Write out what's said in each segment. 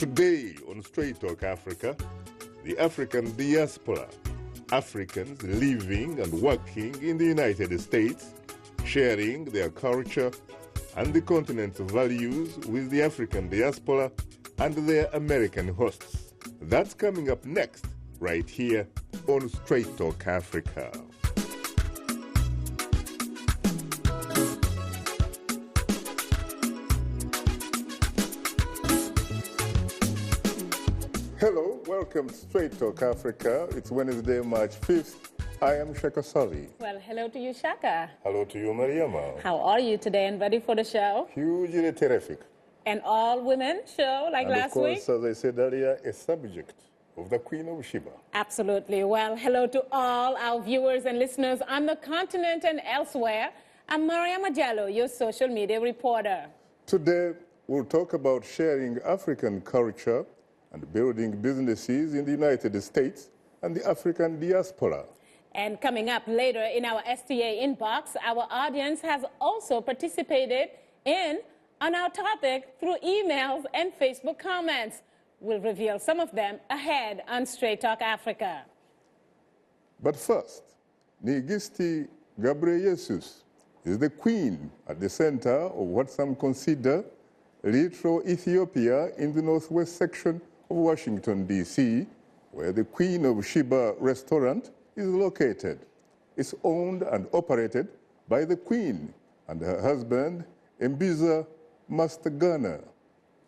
Today on Straight Talk Africa, the African diaspora, Africans living and working in the United States, sharing their culture and the continent's values with the African diaspora and their American hosts. That's coming up next, right here on Straight Talk Africa. Hello, welcome to Straight Talk Africa. It's Wednesday, March 5th. I am Shaka Ssali. Well, hello to you, Shaka. Hello to you, Mariama. How are you today and ready for the show? Hugely terrific. An all-women show like And last week? of course, as I said earlier, a subject of the Queen of Sheba. Absolutely. Well, hello to all our viewers and listeners on the continent and elsewhere. I'm Mariama Jallo, your social media reporter. Today, we'll talk about sharing African culture and building businesses in the United States and the African diaspora. And coming up later in our STA inbox, our audience has also participated on our topic through emails and Facebook comments. We'll reveal some of them ahead on Straight Talk Africa. But first, Nigisti Gebreyesus is the queen at the center of what some consider literal Ethiopia in the northwest section of Washington, D.C., where the Queen of Sheba restaurant is located. It's owned and operated by the Queen and her husband, Mbiza Mastagana.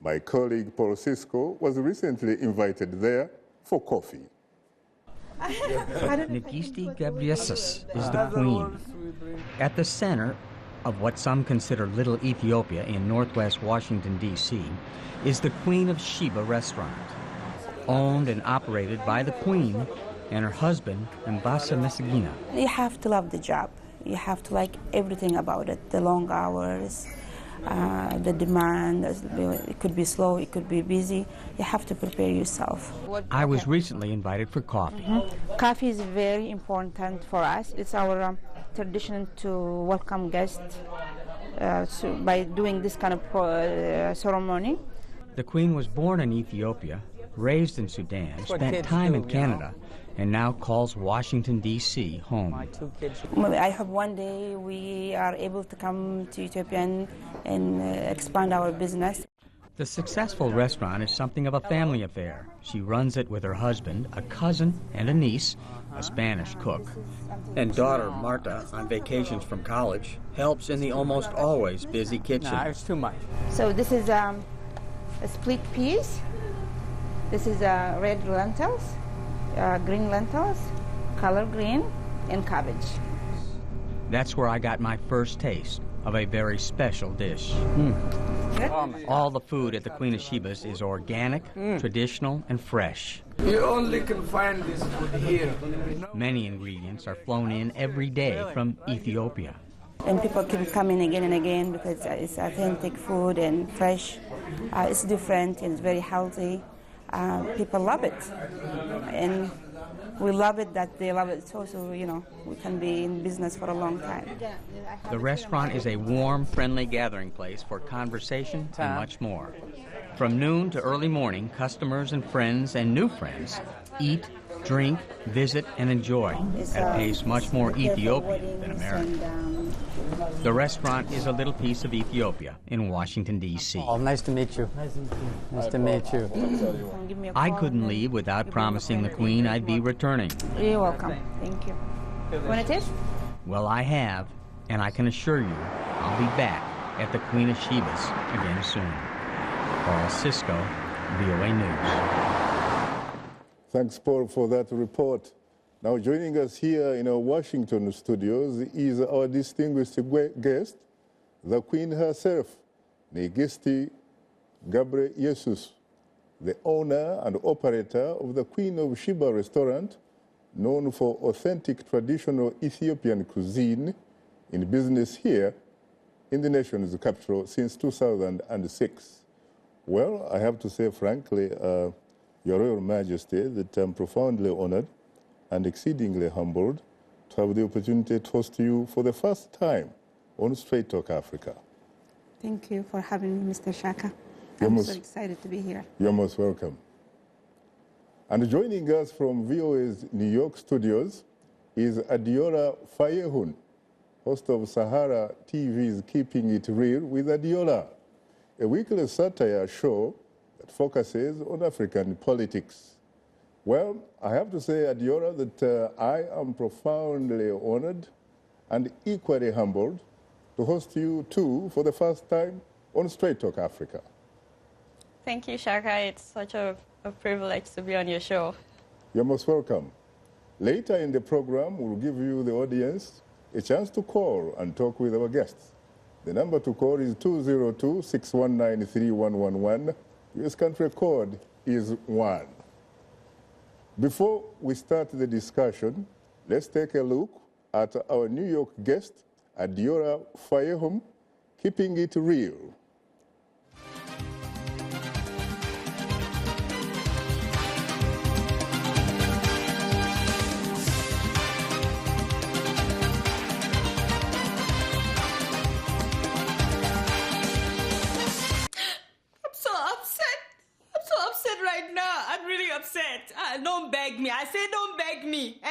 My colleague Paul Cisco was recently invited there for coffee. Nigisti Gebreyesus is the queen. At the center of what some consider Little Ethiopia in northwest Washington, D.C., is the Queen of Sheba restaurant, owned and operated by the Queen and her husband, Mbiza Mastagana. You have to love the job. You have to like everything about it, the long hours, the demand. It could be slow, it could be busy. You have to prepare yourself. I was recently invited for coffee. Coffee is very important for us. It's our tradition to welcome guests by doing this kind of ceremony. The Queen was born in Ethiopia, raised in Sudan, spent time in Canada, and now calls Washington, D.C. home. I hope one day we are able to come to Ethiopia and expand our business. The successful restaurant is something of a family affair. She runs it with her husband, a cousin, and a niece, a Spanish cook. And daughter, Marta, on vacations from college, helps in the almost always busy kitchen. No, it's too much. So this is a split peas. This is red lentils, green lentils, color green, and cabbage. That's where I got my first taste of a very special dish. All the food at the Queen of Sheba's is organic, traditional, and fresh. You only can find this food here. Many ingredients are flown in every day from Ethiopia. And people keep coming again and again because it's authentic food and fresh. It's different and it's very healthy. People love it. And we love it that they love it. So, you know, we can be in business for a long time. The restaurant is a warm, friendly gathering place for conversation and much more. From noon to early morning, customers and friends and new friends eat, drink, visit, and enjoy at a pace much more Ethiopian than American. The restaurant is a little piece of Ethiopia in Washington, D.C. Oh, nice to meet you. Nice to meet you. I couldn't leave without promising the Queen I'd be returning. You're welcome. Thank you. Want to taste? Well, I have, and I can assure you I'll be back at the Queen of Sheba's again soon. Paul Cisco, VOA News. Thanks, Paul, for that report. Now, joining us here in our Washington studios is our distinguished guest, the Queen herself, Nigisti Gebreyesus, the owner and operator of the Queen of Sheba restaurant, known for authentic traditional Ethiopian cuisine, in business here in the nation's capital since 2006. Well, I have to say, frankly, Your Royal Majesty, that I'm profoundly honored and exceedingly humbled to have the opportunity to host you for the first time on Straight Talk Africa. Thank you for having me, Mr. Shaka. I'm so excited to be here. You're most welcome. And joining us from VOA's New York studios is Adeola Fayehun, host of SaharaTV's Keeping It Real with Adeola, a weekly satire show that focuses on African politics. Well, I have to say, Adeola, that I am profoundly honored and equally humbled to host you too for the first time on Straight Talk Africa. Thank you, Shaka. It's such a privilege to be on your show. You're most welcome. Later in the program, we'll give you, the audience, a chance to call and talk with our guests. The number to call is 202-619-3111. US country code is 1. Before we start the discussion, let's take a look at our New York guest, Adeola Fayehun, Keeping It Real. Don't beg me. I say don't beg me.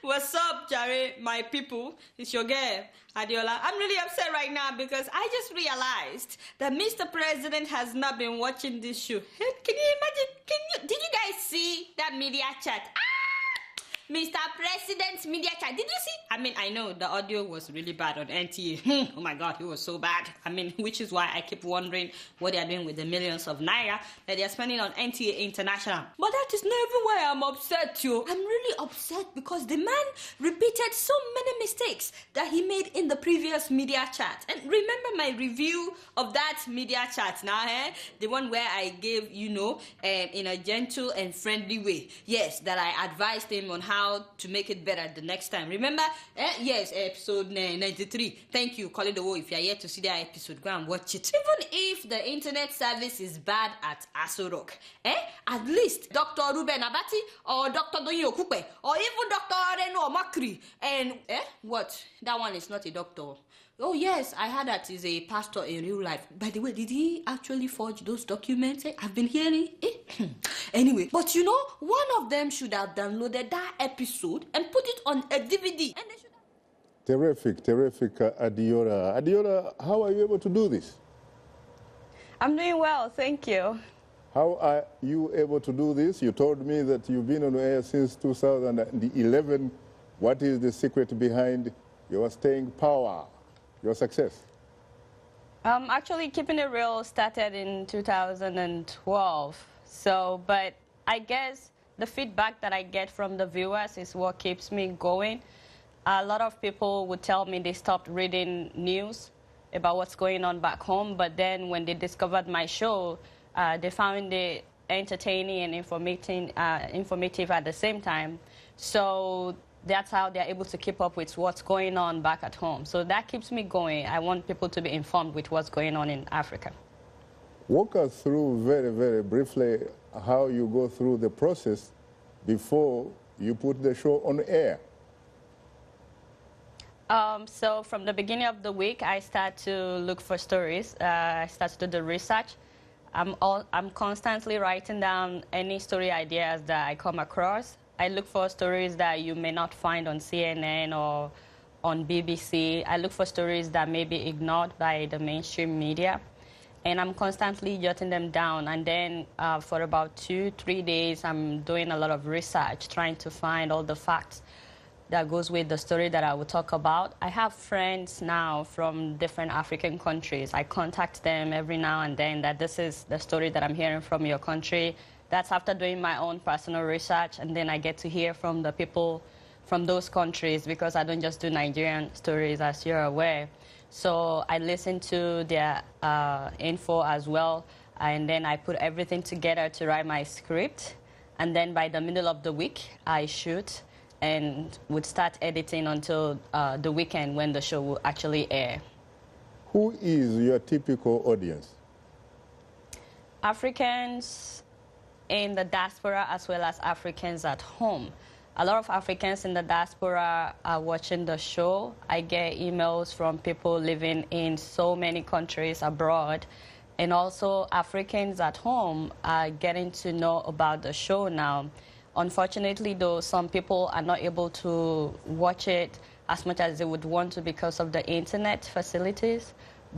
What's up, Jare, my people? It's your girl, Adeola. I'm really upset right now because I just realized that Mr. President has not been watching this show. Can you imagine? Did you guys see that media chat? Mr. President's media chat. Did you see? I mean, I know the audio was really bad on NTA. Oh my God, it was so bad. I mean, which is why I keep wondering what they are doing with the millions of naira that they are spending on NTA International. But that is not even why I'm upset, yo. I'm really upset because the man repeated so many mistakes that he made in the previous media chat. And remember my review of that media chat now, the one where I gave, in a gentle and friendly way. Yes, that I advised him on how to make it better the next time. Remember? Yes, episode 93. Thank you, Call It The Woe. If you're here to see that episode, go and watch it. Even if the internet service is bad at Aso Rock, at least Dr. Ruben Abati or Dr. Donyo Kupe or even Dr. Reno Makri and what? That one is not a doctor. Oh yes, I heard that he's a pastor in real life. By the way, did he actually forge those documents? I've been hearing. Anyway, but one of them should have downloaded that episode and put it on a DVD. And they should have... Terrific, Adeola. Adeola, how are you able to do this? I'm doing well, thank you. How are you able to do this? You told me that you've been on air since 2011. What is the secret behind your staying power? Your success? Actually, Keeping It Real started in 2012. But I guess the feedback that I get from the viewers is what keeps me going. A lot of people would tell me they stopped reading news about what's going on back home, but then when they discovered my show, they found it entertaining and informative at the same time. So that's how they're able to keep up with what's going on back at home. So that keeps me going. I want people to be informed with what's going on in Africa. Walk us through very, very briefly how you go through the process before you put the show on air. So from the beginning of the week, I start to look for stories. I start to do the research. I'm constantly writing down any story ideas that I come across. I look for stories that you may not find on CNN or on BBC. I look for stories that may be ignored by the mainstream media. And I'm constantly jotting them down. And then for about 2-3 days, I'm doing a lot of research, trying to find all the facts that goes with the story that I will talk about. I have friends now from different African countries. I contact them every now and then that this is the story that I'm hearing from your country. That's after doing my own personal research, and then I get to hear from the people from those countries because I don't just do Nigerian stories, as you're aware. So I listen to their info as well, and then I put everything together to write my script. And then by the middle of the week, I shoot and would start editing until the weekend when the show will actually air. Who is your typical audience? Africans in the diaspora as well as Africans at home. A lot of Africans in the diaspora are watching the show. I get emails from people living in so many countries abroad And also Africans at home are getting to know about the show now. Unfortunately, though, some people are not able to watch it as much as they would want to because of the internet facilities,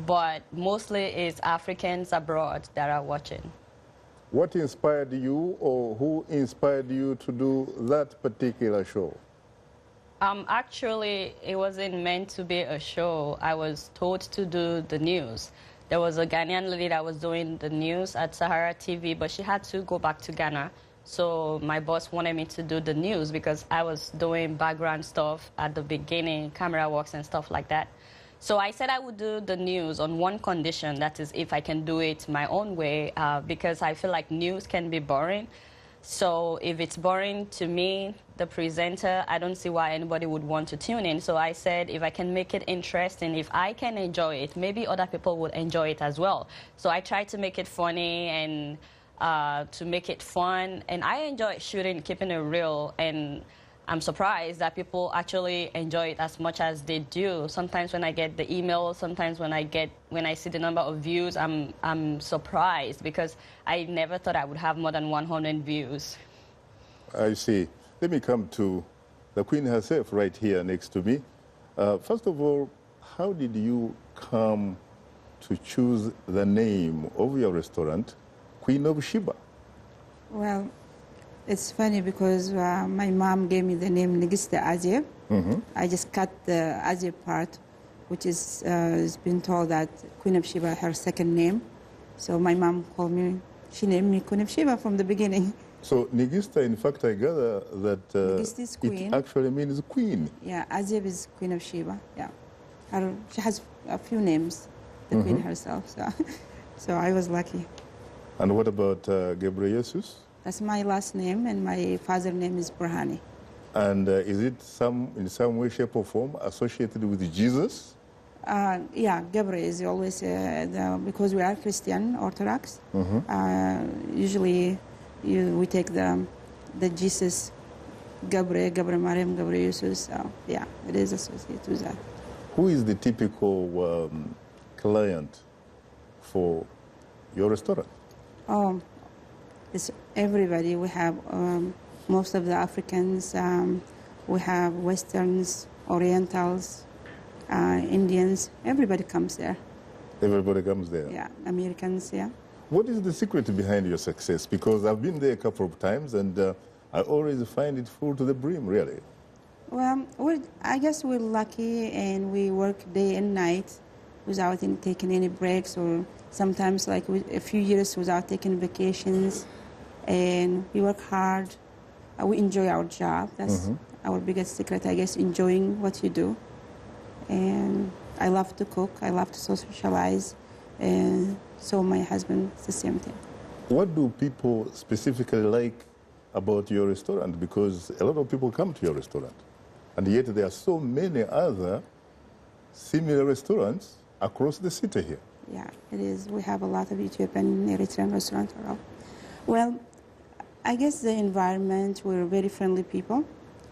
but mostly it's Africans abroad that are watching. What inspired you, or who inspired you to do that particular show? Actually, it wasn't meant to be a show. I was told to do the news. There was a Ghanaian lady that was doing the news at SaharaTV, but she had to go back to Ghana. So my boss wanted me to do the news because I was doing background stuff at the beginning, camera works and stuff like that. So I said I would do the news on one condition, that is if I can do it my own way, because I feel like news can be boring. So if it's boring to me, the presenter, I don't see why anybody would want to tune in. So I said if I can make it interesting, if I can enjoy it, maybe other people would enjoy it as well. So I tried to make it funny and to make it fun. And I enjoy shooting, keeping it real. And I'm surprised that people actually enjoy it as much as they do. Sometimes when I get the email, sometimes when I see the number of views, I'm surprised because I never thought I would have more than 100 views. I see. Let me come to the Queen herself right here next to me. First of all, how did you come to choose the name of your restaurant, Queen of Sheba? Well, it's funny because my mom gave me the name Nigisti Azieb. I just cut the Azieb part, which is has been told that Queen of Sheba, her second name. So my mom called me, she named me Queen of Sheba from the beginning. So Nigisti, in fact, I gather that Nigisti is queen. It actually means queen. Yeah, Azieb is Queen of Sheba, yeah. She has a few names, the queen herself, so I was lucky. And what about Gebreyesus? That's my last name, and my father's name is Burhani. And is it in some way, shape, or form associated with Jesus? Yeah, Gebre is always, because we are Christian, Orthodox, usually we take the Jesus, Gebre Mariam, Gebreyesus, so yeah, it is associated with that. Who is the typical client for your restaurant? Oh, it's everybody. We have most of the Africans, we have Westerns, Orientals, Indians. Everybody comes there. Everybody comes there? Yeah, Americans, yeah. What is the secret behind your success? Because I've been there a couple of times and I always find it full to the brim, really. Well, I guess we're lucky and we work day and night without taking any breaks, or sometimes like a few years without taking vacations. And we work hard. We enjoy our job. That's our biggest secret, I guess, enjoying what you do. And I love to cook. I love to socialize. And so my husband, it's the same thing. What do people specifically like about your restaurant? Because a lot of people come to your restaurant. And yet there are so many other similar restaurants across the city here. Yeah, it is. We have a lot of Ethiopian and Eritrean restaurants around. Well, I guess the environment, we're very friendly people,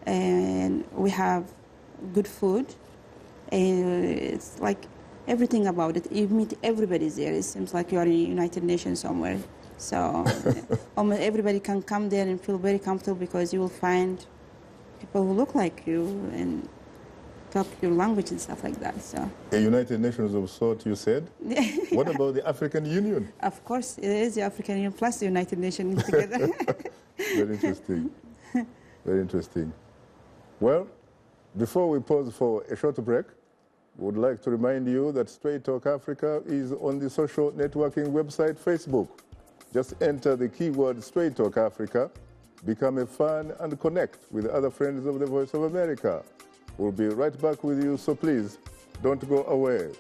and we have good food. And it's like everything about it. You meet everybody there. It seems like you are in the United Nations somewhere. So almost everybody can come there and feel very comfortable because you will find people who look like you and talk your language and stuff like that. So a United Nations of sort, you said? What about the African Union? Of course, it is the African Union plus the United Nations together. Very interesting. Very interesting. Well, before we pause for a short break, we would like to remind you that Straight Talk Africa is on the social networking website Facebook. Just enter the keyword Straight Talk Africa, become a fan, and connect with other friends of the Voice of America. We'll be right back with you, so please don't go away.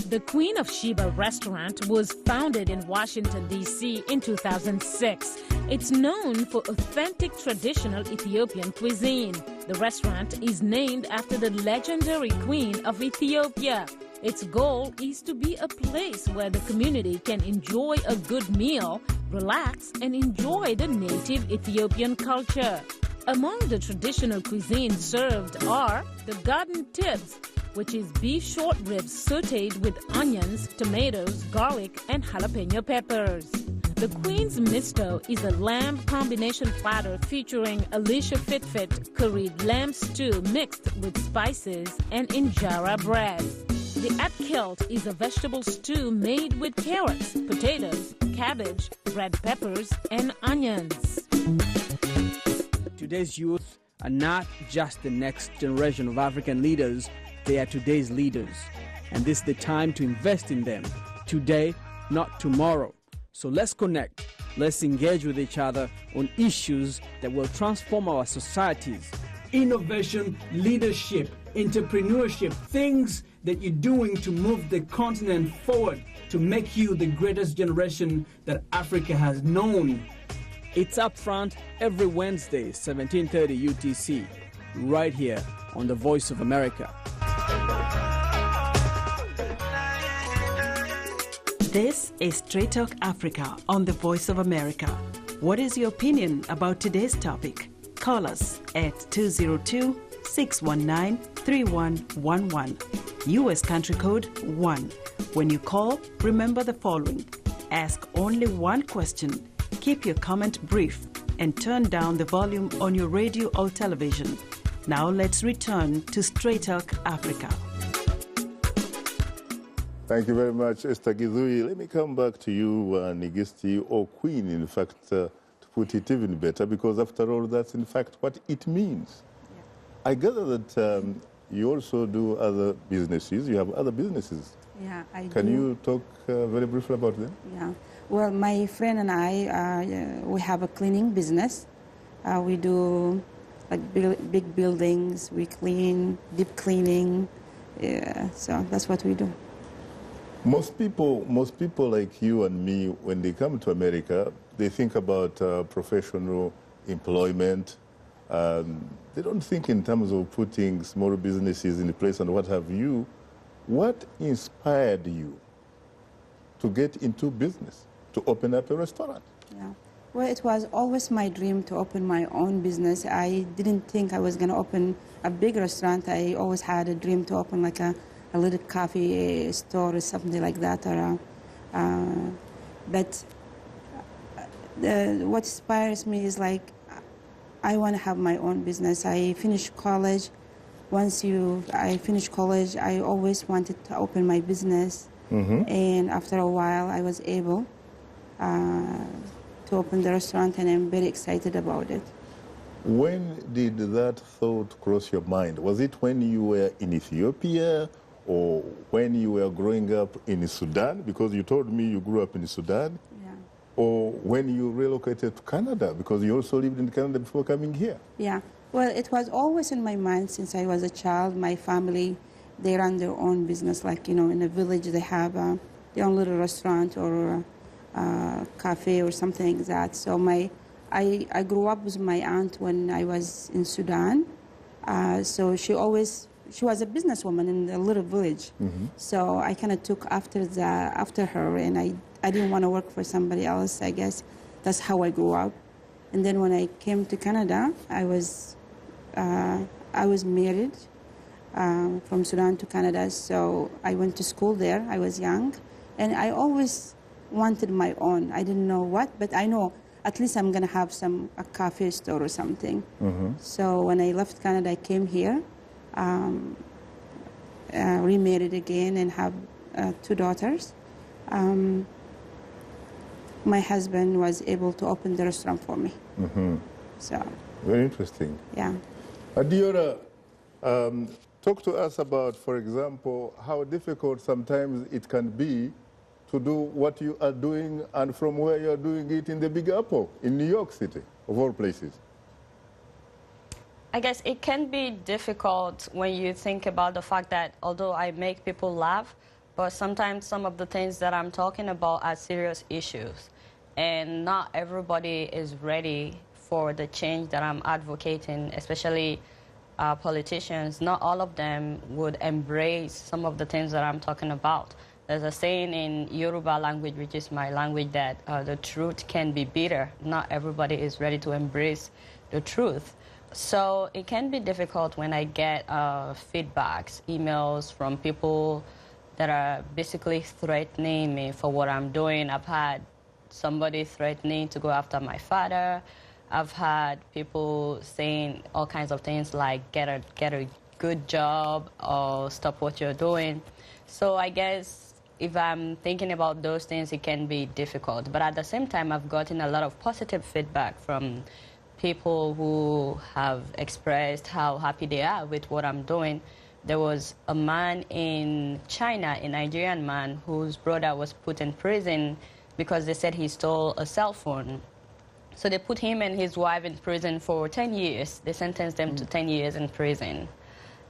The Queen of Sheba restaurant was founded in Washington, D.C. in 2006. It's known for authentic traditional Ethiopian cuisine. The restaurant is named after the legendary Queen of Ethiopia. Its goal is to be a place where the community can enjoy a good meal, relax, and enjoy the native Ethiopian culture. Among the traditional cuisines served are the garden tips, which is beef short ribs sautéed with onions, tomatoes, garlic, and jalapeno peppers. The Queen's Misto is a lamb combination platter featuring Alicia Fitfit curried lamb stew mixed with spices and injera bread. The Atkilt is a vegetable stew made with carrots, potatoes, cabbage, red peppers, and onions. Today's youth are not just the next generation of African leaders, they are today's leaders. And this is the time to invest in them, today, not tomorrow. So let's connect, let's engage with each other on issues that will transform our societies. Innovation, leadership, entrepreneurship, things that you're doing to move the continent forward, to make you the greatest generation that Africa has known. It's Up Front every Wednesday, 17:30 UTC, right here on The Voice of America. This is Straight Talk Africa on The Voice of America. What is your opinion about today's topic? Call us at 202-619-3111. U.S. country code 1. When you call, remember the following. Ask only one question. Keep your comment brief and turn down the volume on your radio or television. Now let's return to Straight Talk Africa. Thank you very much, Esther Gizui. Let me come back to you, Nigisti, or Queen, in fact, to put it even better, because after all, that's in fact what it means. Yeah. I gather that you also do other businesses. You have other businesses. Yeah, I do. Can you talk very briefly about them? Yeah. Well, my friend and I, we have a cleaning business. We do like big buildings. We clean, deep cleaning. Yeah, so that's what we do. Most people like you and me, when they come to America, they think about professional employment. They don't think in terms of putting small businesses in place and what have you. What inspired you to get into business, to open up a restaurant? Yeah. Well, it was always my dream to open my own business. I didn't think I was going to open a big restaurant. I always had a dream to open like a little coffee store or something like that. But what inspires me is like, I want to have my own business. I finished college. Once I finished college, I always wanted to open my business. Mm-hmm. And after a while, I was able to open the restaurant, and I'm very excited about it. When did that thought cross your mind? Was it when you were in Ethiopia, or when you were growing up in Sudan? Because you told me you grew up in Sudan. Yeah. Or when you relocated to Canada, because you also lived in Canada before coming here. Yeah. Well, it was always in my mind since I was a child. My family, they run their own business. Like, in a village, they have their own little restaurant or cafe or something like that. So I grew up with my aunt when I was in Sudan. So she was a businesswoman in a little village. Mm-hmm. So I kind of took after her, and I didn't want to work for somebody else. I guess that's how I grew up. And then when I came to Canada, I was married from Sudan to Canada. So I went to school there. I was young, and I always wanted my own. I didn't know what, but I know at least I'm going to have a cafe store or something. Mm-hmm. So when I left Canada, I came here. Remarried again and have 2 daughters. My husband was able to open the restaurant for me. Mm-hmm. So very interesting. Yeah. Adeola, talk to us about, for example, how difficult sometimes it can be to do what you are doing and from where you are doing it in the Big Apple, in New York City, of all places. I guess it can be difficult when you think about the fact that although I make people laugh, but sometimes some of the things that I'm talking about are serious issues. And not everybody is ready for the change that I'm advocating, especially politicians. Not all of them would embrace some of the things that I'm talking about. There's a saying in Yoruba language, which is my language, that the truth can be bitter. Not everybody is ready to embrace the truth. So it can be difficult when I get feedbacks, emails from people that are basically threatening me for what I'm doing. I've had somebody threatening to go after my father. I've had people saying all kinds of things like get a good job or stop what you're doing. So I guess if I'm thinking about those things, it can be difficult. But at the same time, I've gotten a lot of positive feedback from people who have expressed how happy they are with what I'm doing. There was a man in China, a Nigerian man, whose brother was put in prison because they said he stole a cell phone. So they put him and his wife in prison for 10 years. They sentenced them to 10 years in prison.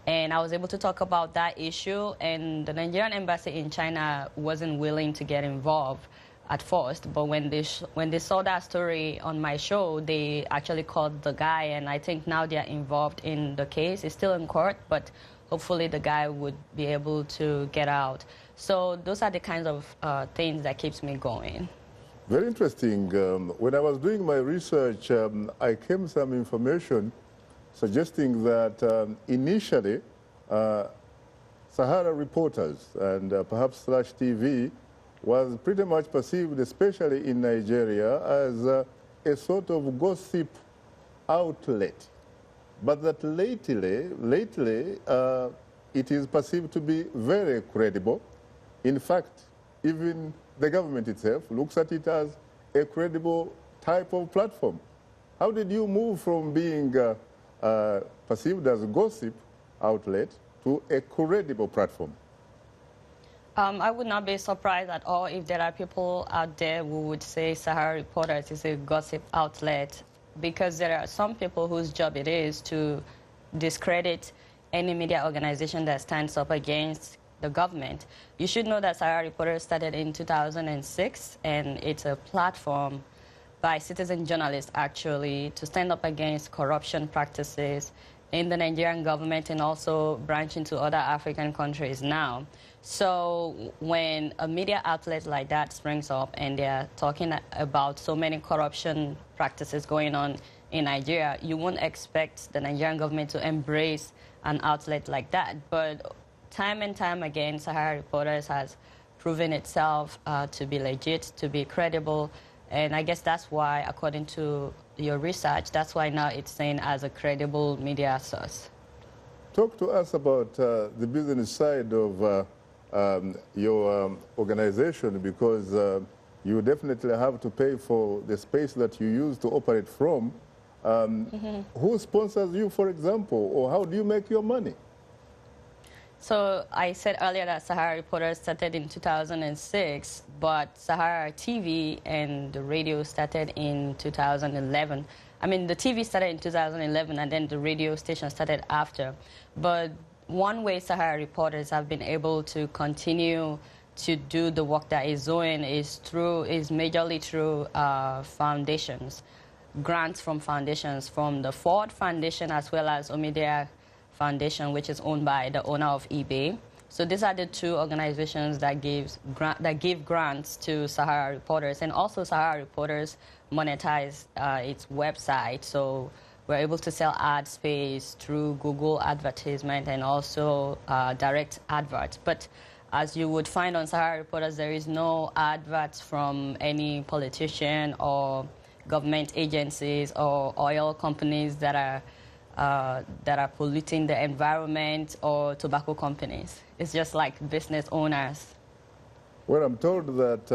And I was able to talk about that issue, and the Nigerian embassy in China wasn't willing to get involved at first. But when they saw that story on my show, they actually called the guy, and I think now they're involved in the case. It's still in court, but hopefully the guy would be able to get out. So those are the kinds of things that keeps me going. Very interesting. When I was doing my research, I came some information suggesting that initially Sahara Reporters and perhaps /TV was pretty much perceived, especially in Nigeria, as a sort of gossip outlet. But that lately it is perceived to be very credible. In fact, even the government itself looks at it as a credible type of platform. How did you move from being perceived as a gossip outlet to a credible platform? I would not be surprised at all if there are people out there who would say Sahara Reporters is a gossip outlet, because there are some people whose job it is to discredit any media organization that stands up against the government. You should know that Sahara Reporters started in 2006, and it's a platform by citizen journalists, actually, to stand up against corruption practices in the Nigerian government and also branch into other African countries now. So when a media outlet like that springs up and they're talking about so many corruption practices going on in Nigeria, you won't expect the Nigerian government to embrace an outlet like that. But time and time again, Sahara Reporters has proven itself to be legit, to be credible. And I guess that's why, according to your research, that's why now it's seen as a credible media source. Talk to us about the business side of your organization, because you definitely have to pay for the space that you use to operate from. Who sponsors you, for example, or how do you make your money? So I said earlier that Sahara Reporters started in 2006, but SaharaTV and the radio started in 2011. I mean, the TV started in 2011, and then the radio station started after. But one way Sahara Reporters have been able to continue to do the work that is doing is majorly through foundations, grants from foundations, from the Ford Foundation as well as Omidyar Foundation, which is owned by the owner of eBay. So these are the two organizations that give grants to Sahara Reporters, and also Sahara Reporters monetize its website. So we're able to sell ad space through Google advertisement and also direct adverts. But as you would find on Sahara Reporters, there is no adverts from any politician or government agencies or oil companies that are polluting the environment, or tobacco companies. It's just like business owners. Well, I'm told that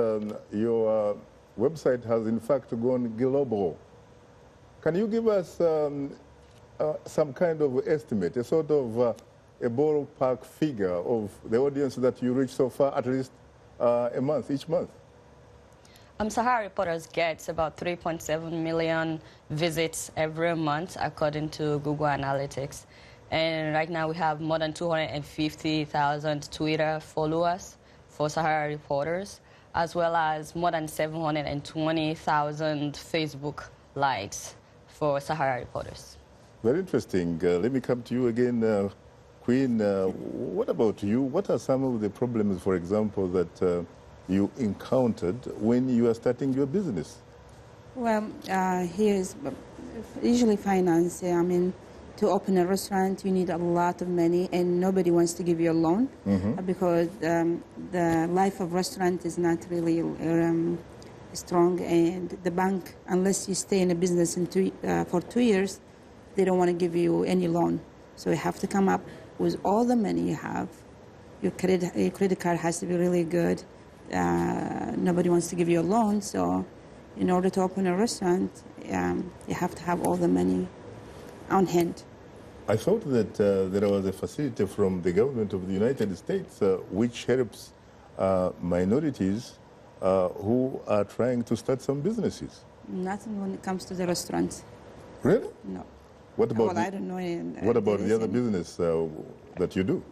your website has in fact gone global. Can you give us some kind of estimate, a sort of a ballpark figure of the audience that you reach so far, at least each month? Sahara Reporters gets about 3.7 million visits every month, according to Google Analytics. And right now we have more than 250,000 Twitter followers for Sahara Reporters, as well as more than 720,000 Facebook likes for Sahara Reporters. Very interesting. Let me come to you again, Queen. What about you? What are some of the problems, for example, that you encountered when you were starting your business? Well, Usually finance. I mean, to open a restaurant, you need a lot of money, and nobody wants to give you a loan because the life of restaurant is not really strong, and the bank, unless you stay in a business for 2 years, they don't want to give you any loan. So you have to come up with all the money you have. Your credit card has to be really good. Nobody wants to give you a loan, so in order to open a restaurant, you have to have all the money on hand. I thought that there was a facility from the government of the United States which helps minorities who are trying to start some businesses. Nothing when it comes to the restaurants. Really? No. What about I don't know. What about the other business that you do?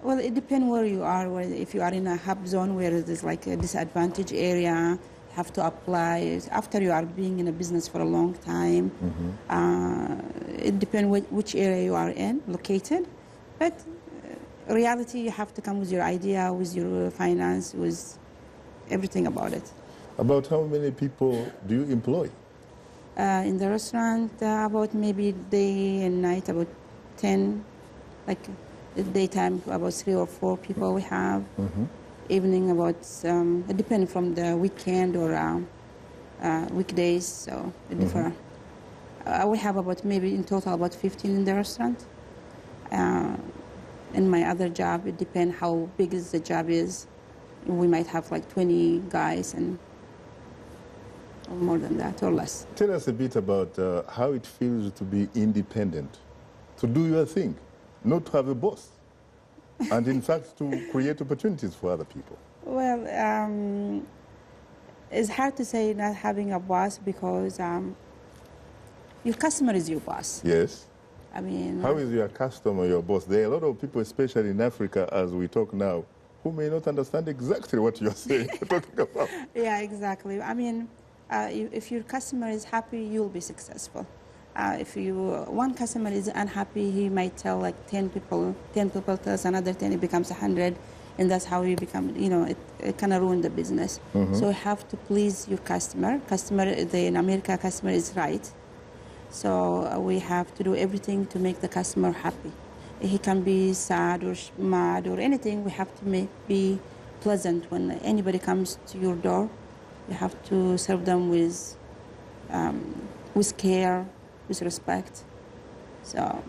Well, it depends where you are. If you are in a hub zone where there's like a disadvantaged area, you have to apply. After you are being in a business for a long time, it depends which area you are located. But reality, you have to come with your idea, with your finance, with everything about it. About how many people do you employ? In the restaurant, about maybe day and night, about 10, like daytime, about 3 or 4 people we have. Evening, about, it depends from the weekend or weekdays, so it differs. We have about maybe in total about 15 in the restaurant. In my other job, it depends how big the job is. We might have like 20 guys and or more than that or less. Tell us a bit about how it feels to be independent, to do your thing, not to have a boss, and in fact to create opportunities for other people. Well, it's hard to say not having a boss because your customer is your boss. Yes. I mean, how is your customer your boss? There are a lot of people, especially in Africa, as we talk now, who may not understand exactly what you're saying, talking about. Yeah, exactly. I mean, if your customer is happy, you'll be successful. If one customer is unhappy, he might tell like 10 people tells another 10, it becomes 100, and that's how you become, you know, it kind of ruin the business. So you have to please your customer. In America, customer is right. So we have to do everything to make the customer happy. He can be sad or mad or anything. We have to be pleasant when anybody comes to your door. You have to serve them with care, with respect. So,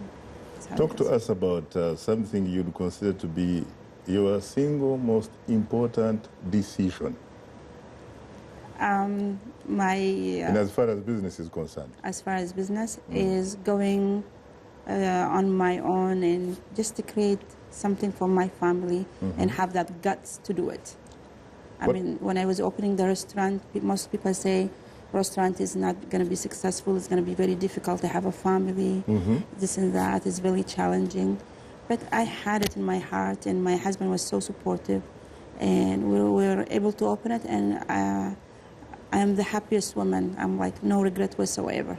talk to us about something you'd consider to be your single most important decision. And as far as business is concerned? As far as business is going on my own and just to create something for my family and have that guts to do it. I mean, when I was opening the restaurant, most people say restaurant is not going to be successful, it's going to be very difficult to have a family, this and that, it's really challenging. But I had it in my heart, and my husband was so supportive, and we were able to open it, and I am the happiest woman. I'm like, no regret whatsoever.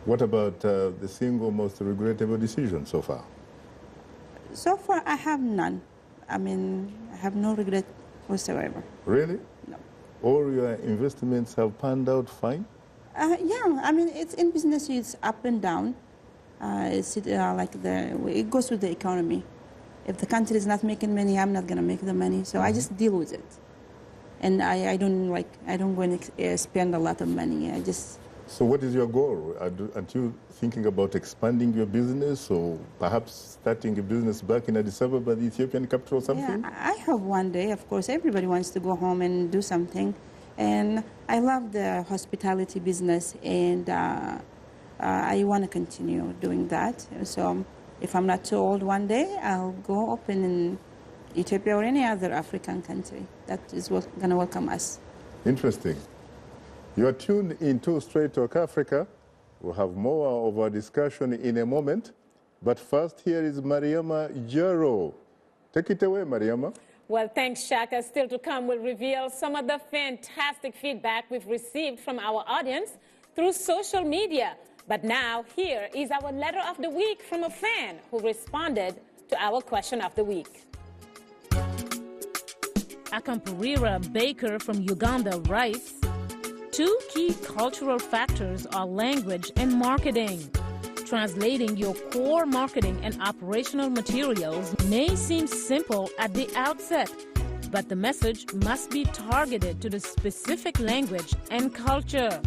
What about the single most regrettable decision so far? So far, I have none. I mean, I have no regret whatsoever. Really? No. All your investments have panned out fine? Yeah, I mean, it's in business, it's up and down. It goes with the economy. If the country is not making money, I'm not going to make the money. So I just deal with it. And I don't go and spend a lot of money. So what is your goal? Aren't you thinking about expanding your business, or perhaps starting a business back in Addis Ababa, the Ethiopian capital, or something? Yeah, I hope one day, of course, everybody wants to go home and do something. And I love the hospitality business, and I want to continue doing that. So if I'm not too old one day, I'll go open in Ethiopia or any other African country that is going to welcome us. Interesting. You are tuned into Straight Talk Africa. We'll have more of our discussion in a moment. But first, here is Mariama Jaro. Take it away, Mariama. Well, thanks, Shaka. Still to come, we'll reveal some of the fantastic feedback we've received from our audience through social media. But now, here is our letter of the week from a fan who responded to our question of the week. Akampurira Baker from Uganda writes, two key cultural factors are language and marketing. Translating your core marketing and operational materials may seem simple at the outset, but the message must be targeted to the specific language and culture.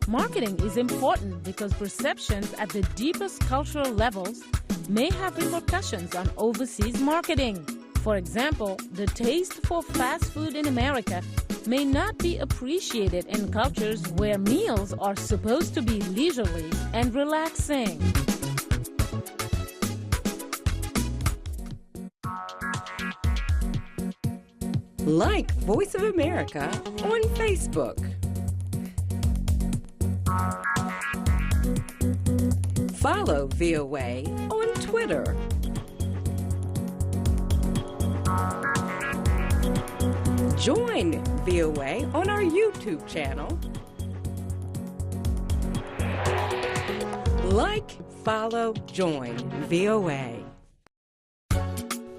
Marketing is important because perceptions at the deepest cultural levels may have repercussions on overseas marketing. For example, the taste for fast food in America may not be appreciated in cultures where meals are supposed to be leisurely and relaxing. Like Voice of America on Facebook. Follow VOA on Twitter. Join VOA on our YouTube channel. Like, follow, join VOA.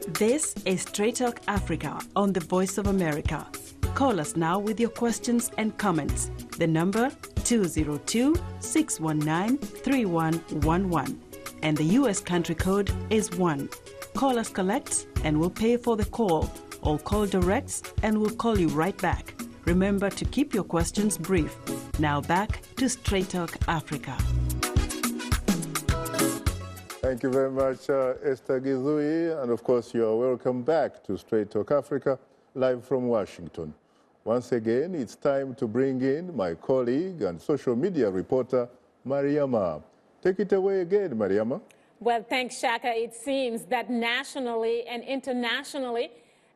This is Straight Talk Africa on the Voice of America. Call us now with your questions and comments. The number 202-619-3111. And the U.S. country code is 1. Call us collect and we'll pay for the call. Or call directs and we'll call you right back. Remember to keep your questions brief. Now back to Straight Talk Africa. Thank you very much, Esther Gizui. And of course, you are welcome back to Straight Talk Africa, live from Washington. Once again, it's time to bring in my colleague and social media reporter, Mariama. Take it away again, Mariama. Well, thanks, Shaka. It seems that nationally and internationally,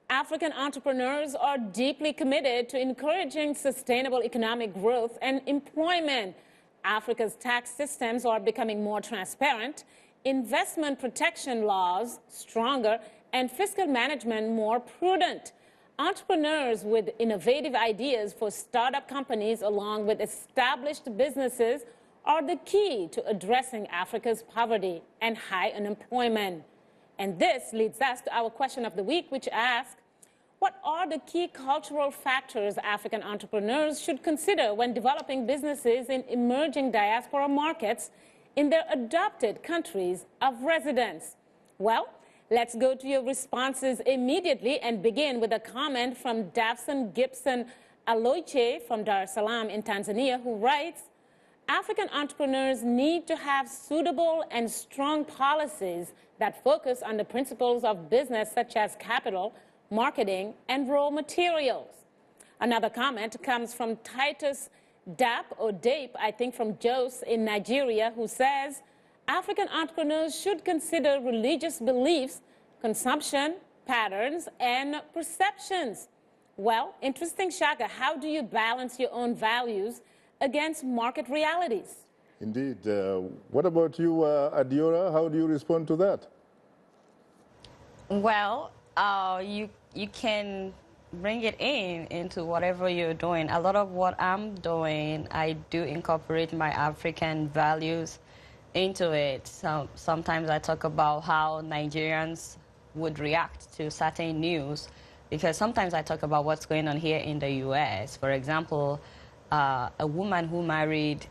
African entrepreneurs are deeply committed to encouraging sustainable economic growth and employment. Africa's tax systems are becoming more transparent, investment protection laws stronger, and fiscal management more prudent. Entrepreneurs with innovative ideas for startup companies along with established businesses are the key to addressing Africa's poverty and high unemployment. And this leads us to our question of the week, which asks, what are the key cultural factors African entrepreneurs should consider when developing businesses in emerging diaspora markets in their adopted countries of residence? Well, let's go to your responses immediately and begin with a comment from Davson Gibson Aloiche from Dar es Salaam in Tanzania, who writes, African entrepreneurs need to have suitable and strong policies that focus on the principles of business such as capital, marketing, and raw materials. Another comment comes from Titus Dape, I think from Jos in Nigeria, who says, African entrepreneurs should consider religious beliefs, consumption patterns, and perceptions. Well, interesting, Shaka. How do you balance your own values against market realities? Indeed. What about you, Adeola? How do you respond to that? Well, you can bring it into whatever you're doing. A lot of what I'm doing, I do incorporate my African values into it. So sometimes I talk about how Nigerians would react to certain news, because sometimes I talk about what's going on here in the U.S. For example, a woman who married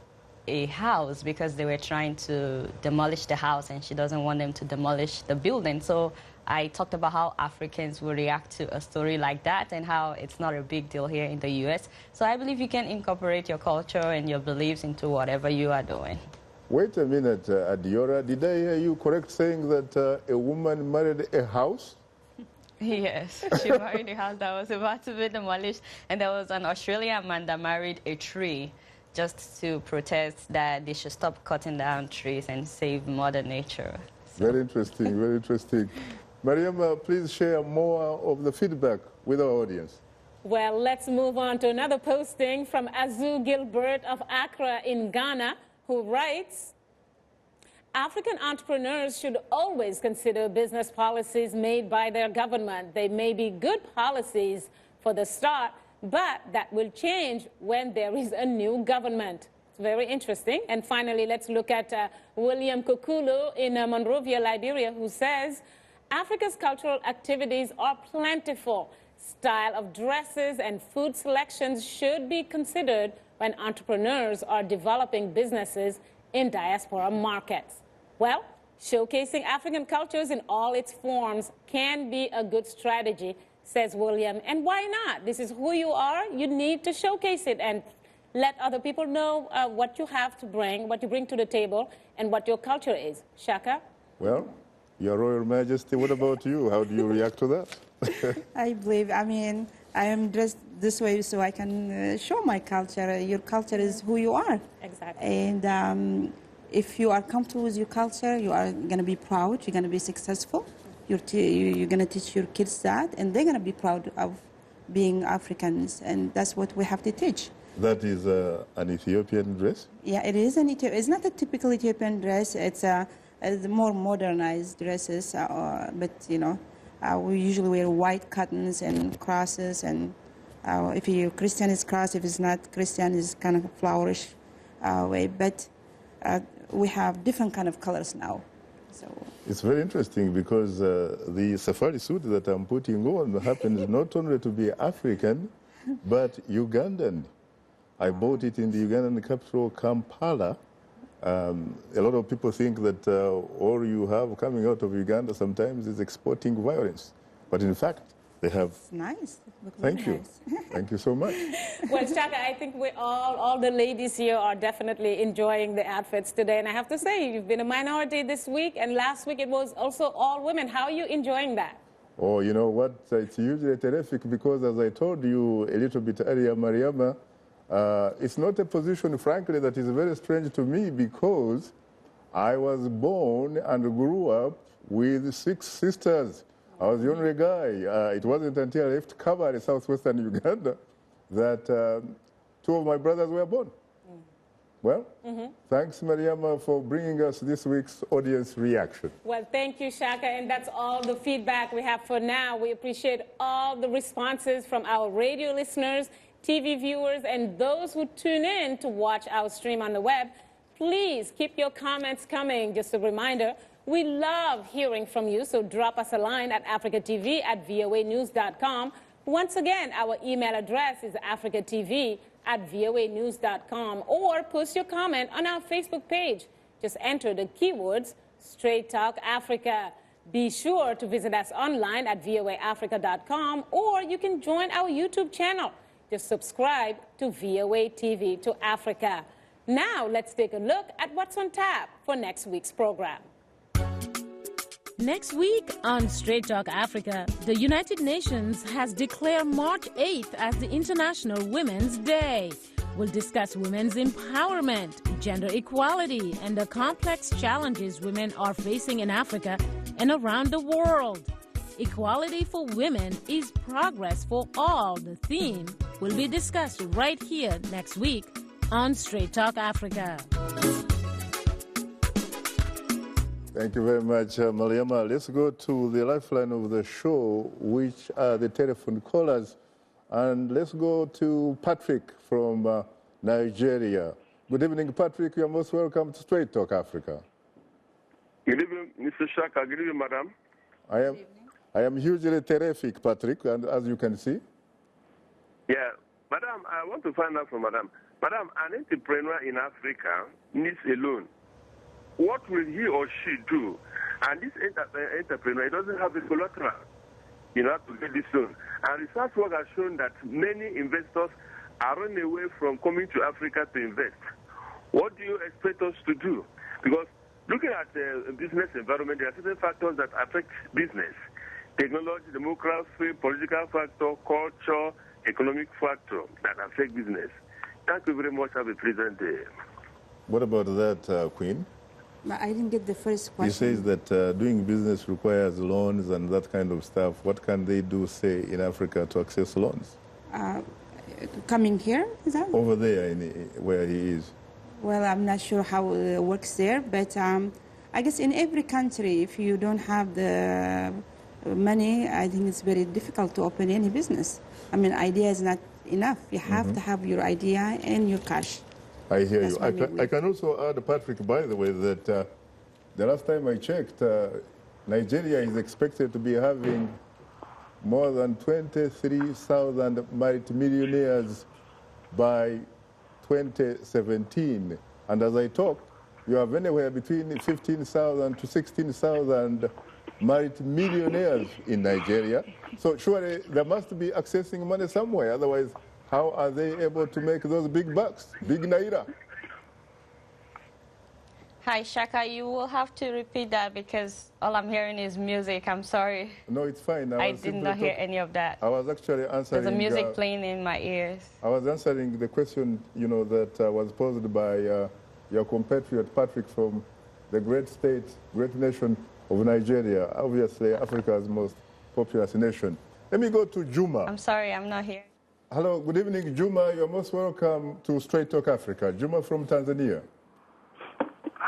a house because they were trying to demolish the house and she doesn't want them to demolish the building. So I talked about how Africans will react to a story like that and how it's not a big deal here in the U.S. So I believe you can incorporate your culture and your beliefs into whatever you are doing. Wait a minute, Adeola. Did I hear you correct saying that a woman married a house? Yes, she married a house that was about to be demolished, and there was an Australian man that married a tree just to protest that they should stop cutting down trees and save Mother Nature. So. Very interesting, very interesting. Mariam, please share more of the feedback with our audience. Well, let's move on to another posting from Azu Gilbert of Accra in Ghana, who writes, African entrepreneurs should always consider business policies made by their government. They may be good policies for the start, but that will change when there is a new government. It's very interesting. And finally, let's look at William Kokulu in Monrovia, Liberia, who says, Africa's cultural activities are plentiful. Style of dresses and food selections should be considered when entrepreneurs are developing businesses in diaspora markets. Well, showcasing African cultures in all its forms can be a good strategy, says William. And why not? This is who you are. You need to showcase it and let other people know what you have to bring, what you bring to the table, and what your culture is. Shaka? Well, Your Royal Majesty, what about you? How do you react to that? I am dressed this way so I can show my culture. Your culture is who you are. Exactly. And if you are comfortable with your culture, you are going to be proud, you're going to be successful. You're going to teach your kids that, and they're going to be proud of being Africans, and that's what we have to teach. That is an Ethiopian dress? Yeah, it is an Ethiopian. It's not a typical Ethiopian dress. It's more modernized dresses, but you know, we usually wear white cottons and crosses, and if you're Christian, it's cross. If it's not Christian, it's kind of flourish way. But we have different kind of colors now. So it's very interesting because the safari suit that I'm putting on happens not only to be African, but Ugandan. I bought it in the Ugandan capital, Kampala. A lot of people think that all you have coming out of Uganda sometimes is exporting violence. But in fact, they have... It's nice. Thank you. Thank you so much. Well, Shaka, I think we all the ladies here are definitely enjoying the outfits today. And I have to say, you've been a minority this week, and last week it was also all women. How are you enjoying that? Oh, you know what? It's usually terrific because, as I told you a little bit earlier, Mariama, it's not a position, frankly, that is very strange to me because I was born and grew up with 6 sisters. I was the only guy. It wasn't until I left Kaba in southwestern Uganda that 2 of my brothers were born. Well, thanks, Mariama, for bringing us this week's audience reaction. Well, thank you, Shaka, and that's all the feedback we have for now. We appreciate all the responses from our radio listeners, TV viewers, and those who tune in to watch our stream on the web. Please keep your comments coming. Just a reminder, we love hearing from you, so drop us a line at africatv@voanews.com. Once again, our email address is africatv@voanews.com, or post your comment on our Facebook page. Just enter the keywords Straight Talk Africa. Be sure to visit us online at voaafrica.com, or you can join our YouTube channel. Just subscribe to VOA TV to Africa. Now, let's take a look at what's on tap for next week's program. Next week on Straight Talk Africa, the United Nations has declared March 8th as the International Women's Day. We'll discuss women's empowerment, gender equality, and the complex challenges women are facing in Africa and around the world. Equality for women is progress for all. The theme will be discussed right here next week on Straight Talk Africa. Thank you very much, Mariama. Let's go to the lifeline of the show, which are the telephone callers. And let's go to Patrick from Nigeria. Good evening, Patrick. You are most welcome to Straight Talk Africa. Good evening, Mr. Shaka. Good evening, madam. I am hugely terrific, Patrick, and as you can see. Yeah, madam, I want to find out from madam. Madam, an entrepreneur in Africa needs a loan. What will he or she do? And this entrepreneur doesn't have the collateral, to get this loan. And research work has shown that many investors are running away from coming to Africa to invest. What do you expect us to do? Because looking at the business environment, there are certain factors that affect business. Technology, demography, political factor, culture, economic factor that affect business. Thank you very much. Have a pleasant day. What about that, Queen? I didn't get the first question. He says that doing business requires loans and that kind of stuff. What can they do, say, in Africa to access loans? Coming here, is that? Over there, where he is. Well, I'm not sure how it works there, but I guess in every country, if you don't have the money, I think it's very difficult to open any business. I mean, idea is not enough. You have to have your idea and your cash. I hear you. I can also add, Patrick, by the way, that the last time I checked, Nigeria is expected to be having more than 23,000 multimillionaires by 2017. And as I talk, you have anywhere between 15,000 to 16,000 married millionaires in Nigeria. So surely they must be accessing money somewhere. Otherwise, how are they able to make those big bucks, big naira? Hi, Shaka. You will have to repeat that because all I'm hearing is music. I'm sorry. No, it's fine. I did not hear any of that. I was actually answering. There's a music playing in my ears. I was answering the question, that was posed by your compatriot Patrick from the great state, great nation of Nigeria, obviously Africa's most populous nation. Let me go to Juma. I'm sorry, I'm not here. Hello, good evening, Juma. You're most welcome to Straight Talk Africa. Juma from Tanzania.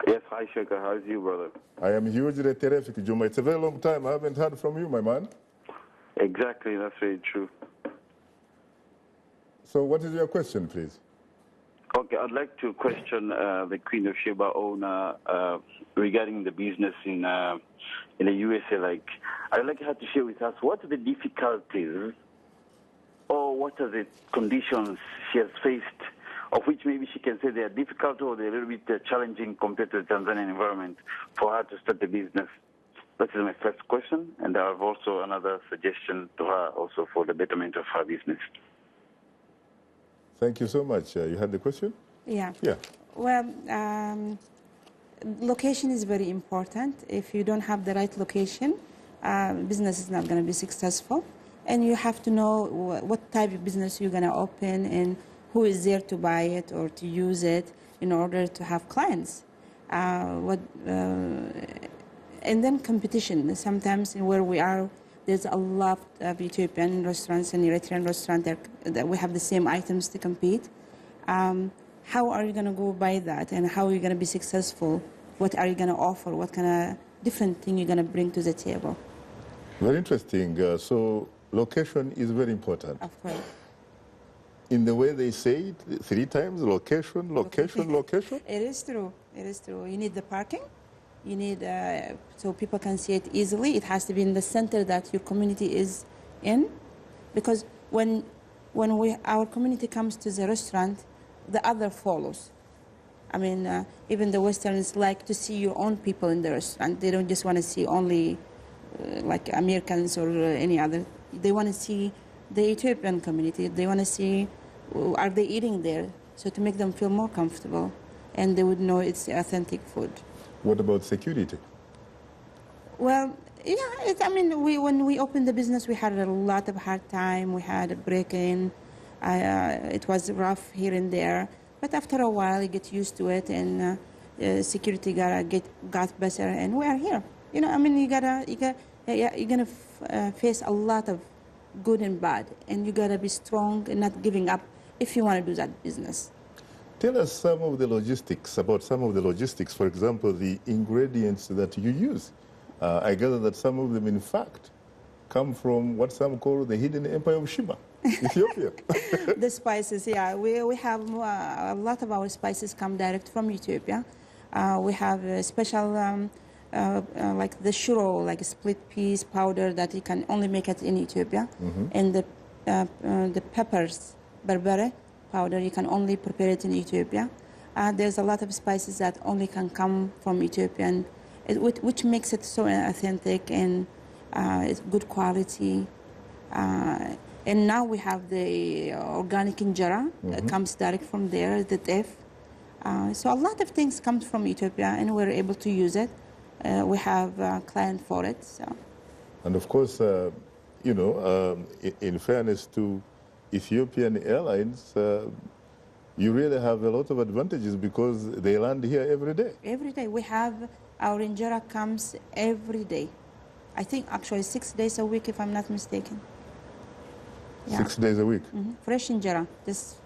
Yes, hi Shaka, how's you, brother? I am hugely terrific, Juma. It's a very long time. I haven't heard from you, my man. Exactly, that's very true. So what is your question, please? Okay, I'd like to question the Queen of Sheba owner regarding the business in the USA. Like, I'd like her to share with us what are the difficulties or what are the conditions she has faced, of which maybe she can say they are difficult or they're a little bit challenging compared to the Tanzanian environment for her to start a business. That is my first question, and I have also another suggestion to her also for the betterment of her business. Thank you so much. You had the question? Yeah. Yeah. Well, location is very important. If you don't have the right location, business is not going to be successful. And you have to know what type of business you're going to open and who is there to buy it or to use it in order to have clients. And then competition. Sometimes where we are, there's a lot of Ethiopian restaurants and Eritrean restaurants that we have the same items to compete. How are you going to go by that, and how are you going to be successful? What are you going to offer? What kind of different thing you're going to bring to the table? Very interesting. So location is very important. Of course. In the way they say it 3 times, location, location, location? It is true. It is true. You need the parking. You need, so people can see it easily. It has to be in the center that your community is in. Because when our community comes to the restaurant, the other follows. I mean, even the Westerns like to see your own people in the restaurant. They don't just want to see only like Americans or any other. They want to see the Ethiopian community. They want to see, are they eating there? So to make them feel more comfortable, and they would know it's authentic food. What about security? Well, yeah, when we opened the business, we had a lot of hard time. We had a break-in. It was rough here and there. But after a while, you get used to it, and security got better, and we are here. You're gonna face a lot of good and bad, and you gotta be strong and not giving up if you want to do that business. Tell us some of the logistics, for example, the ingredients that you use. I gather that some of them, in fact, come from what some call the hidden empire of Sheba, Ethiopia. The spices, yeah. We have a lot of our spices come direct from Ethiopia. We have a special, like the shuro, like a split peas powder that you can only make it in Ethiopia. Mm-hmm. And the peppers, berbere powder, you can only prepare it in Ethiopia. There's a lot of spices that only can come from Ethiopia, and which makes it so authentic and it's good quality. And now we have the organic injera that comes direct from there, the teff. So a lot of things come from Ethiopia, and we're able to use it. We have a client for it. So. And of course, in fairness to Ethiopian Airlines, you really have a lot of advantages because they land here every day. Every day. We have our injera comes every day. I think actually 6 days a week, if I'm not mistaken. Yeah. 6 days a week? Mm-hmm. Fresh injera, just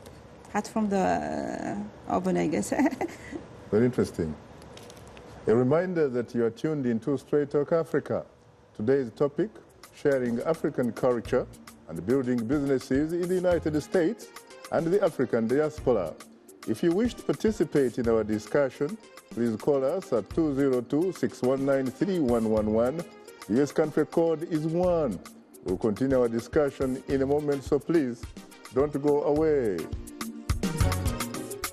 hot from the oven, I guess. Very interesting. A reminder that you are tuned into Straight Talk Africa. Today's topic, sharing African culture and building businesses in the United States and the African diaspora. If you wish to participate in our discussion, please call us at 202-619-3111. US country code is 1. We'll continue our discussion in a moment, so please don't go away.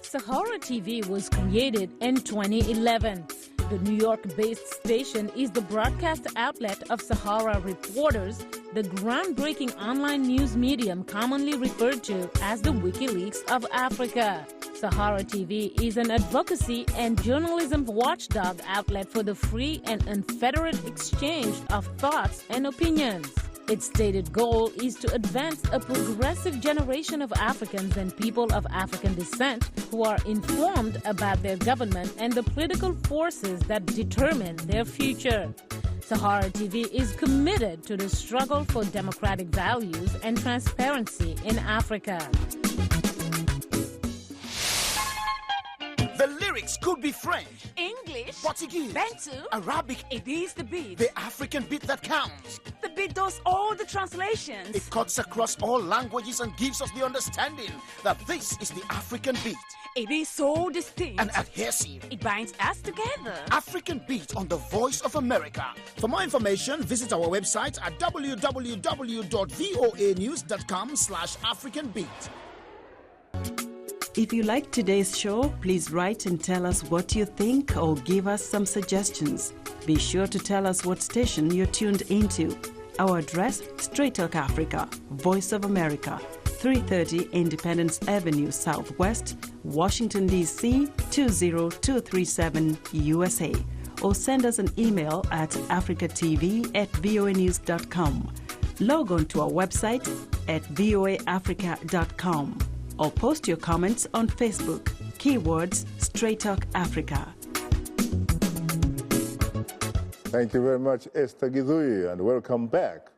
SaharaTV was created in 2011. The New York-based station is the broadcast outlet of Sahara Reporters, the groundbreaking online news medium commonly referred to as the WikiLeaks of Africa. SaharaTV is an advocacy and journalism watchdog outlet for the free and unfettered exchange of thoughts and opinions. Its stated goal is to advance a progressive generation of Africans and people of African descent who are informed about their government and the political forces that determine their future. SaharaTV is committed to the struggle for democratic values and transparency in Africa. The lyrics could be French, English, Portuguese, Bantu, Arabic. It is the beat. The African beat that counts. The beat does all the translations. It cuts across all languages and gives us the understanding that this is the African beat. It is so distinct and adhesive. It binds us together. African beat on the Voice of America. For more information, visit our website at www.voanews.com/AfricanBeat. If you like today's show, please write and tell us what you think or give us some suggestions. Be sure to tell us what station you're tuned into. Our address, Straight Talk Africa, Voice of America, 330 Independence Avenue Southwest, Washington, D.C. 20237 USA. Or send us an email at africatv@voanews.com. Log on to our website at voaafrica.com. Or post your comments on Facebook. Keywords Straight Talk Africa. Thank you very much, Esther Gizui, and welcome back.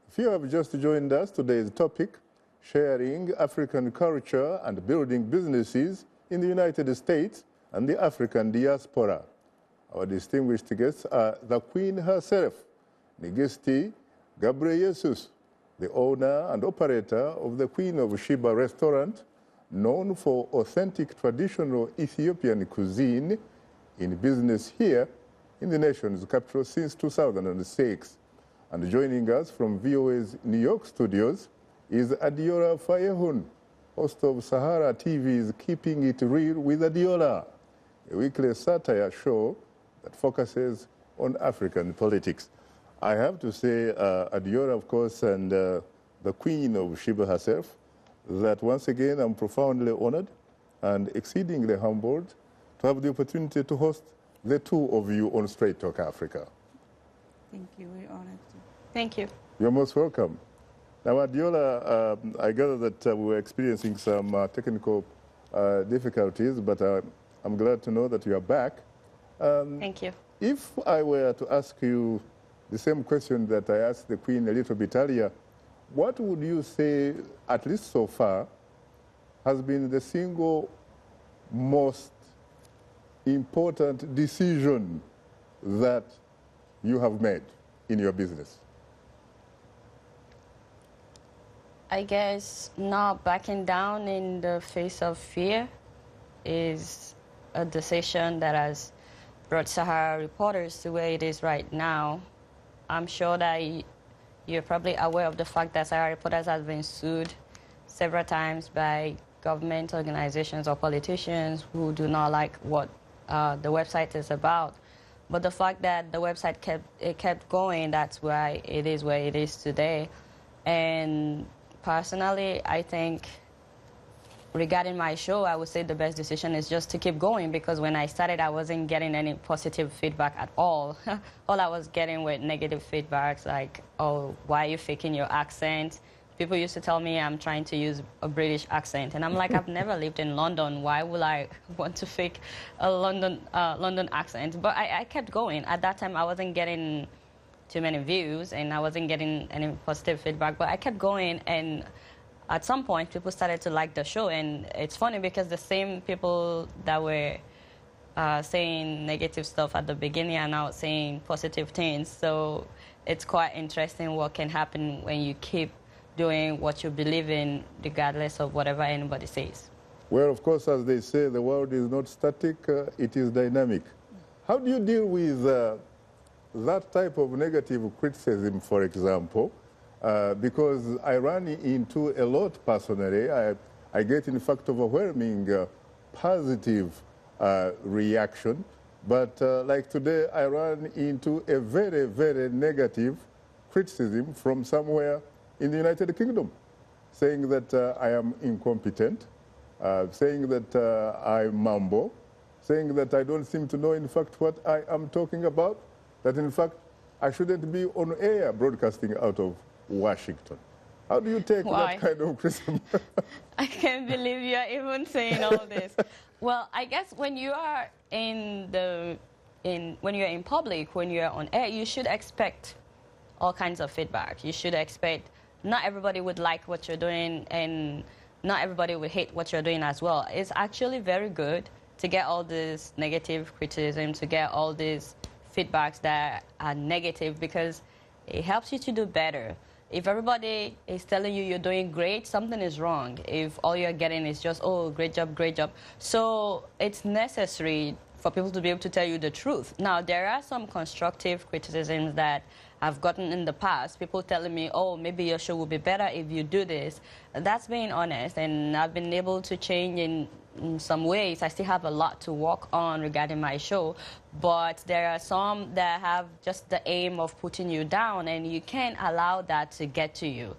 If you have just joined us, today's topic, sharing African culture and building businesses in the United States and the African diaspora. Our distinguished guests are the Queen herself, Nigisti Gebreyesus, the owner and operator of the Queen of Sheba restaurant, known for authentic traditional Ethiopian cuisine, in business here in the nation's capital since 2006. And joining us from VOA's New York studios is Adeola Fayehun, host of SaharaTV's Keeping It Real with Adeola, a weekly satire show that focuses on African politics. I have to say, Adeola, of course, and the Queen of Sheba herself, that once again I'm profoundly honored and exceedingly humbled to have the opportunity to host the two of you on Straight Talk Africa. Thank you. We're honored to. Thank you. You're most welcome. Now, Adeola, I gather that we were experiencing some technical difficulties, but I'm glad to know that you are back. Thank you. If I were to ask you the same question that I asked the Queen a little bit earlier, what would you say, at least so far, has been the single most important decision that you have made in your business? I guess not backing down in the face of fear is a decision that has brought Sahara Reporters to where it is right now. I'm sure that you're probably aware of the fact that Sahara Reporters has been sued several times by government organizations or politicians who do not like what the website is about. But the fact that the website kept going, that's why it is where it is today. And personally, I think regarding my show, I would say the best decision is just to keep going, because when I started, I wasn't getting any positive feedback at all. All I was getting were negative feedbacks like, oh, why are you faking your accent? People used to tell me I'm trying to use a British accent. And I'm like, I've never lived in London. Why would I want to fake a London accent? But I kept going. At that time, I wasn't getting too many views, and I wasn't getting any positive feedback. But I kept going, and at some point, people started to like the show. And it's funny because the same people that were saying negative stuff at the beginning are now saying positive things. So it's quite interesting what can happen when you keep doing what you believe in, regardless of whatever anybody says. Well, of course, as they say, the world is not static, it is dynamic. How do you deal with that type of negative criticism, for example? Because I run into a lot personally. I get, in fact, overwhelming positive reaction. But like today, I ran into a very, very negative criticism from somewhere in the United Kingdom, saying that I am incompetent, saying that I mumble, saying that I don't seem to know, in fact, what I am talking about, that, in fact, I shouldn't be on air broadcasting out of Washington. How do you take that kind of criticism? I can't believe you're even saying all this. Well, I guess when you are when you're in public, when you're on air, you should expect all kinds of feedback. You should expect not everybody would like what you're doing, and not everybody would hate what you're doing as well. It's actually very good to get all this negative criticism, to get all these feedbacks that are negative, because it helps you to do better. If everybody is telling you you're doing great, something is wrong. If all you're getting is just, oh, great job, great job. So it's necessary for people to be able to tell you the truth. Now, there are some constructive criticisms that I've gotten in the past. People telling me, oh, maybe your show will be better if you do this. That's being honest, and I've been able to change in some ways. I still have a lot to work on regarding my show, but there are some that have just the aim of putting you down, and you can't allow that to get to you.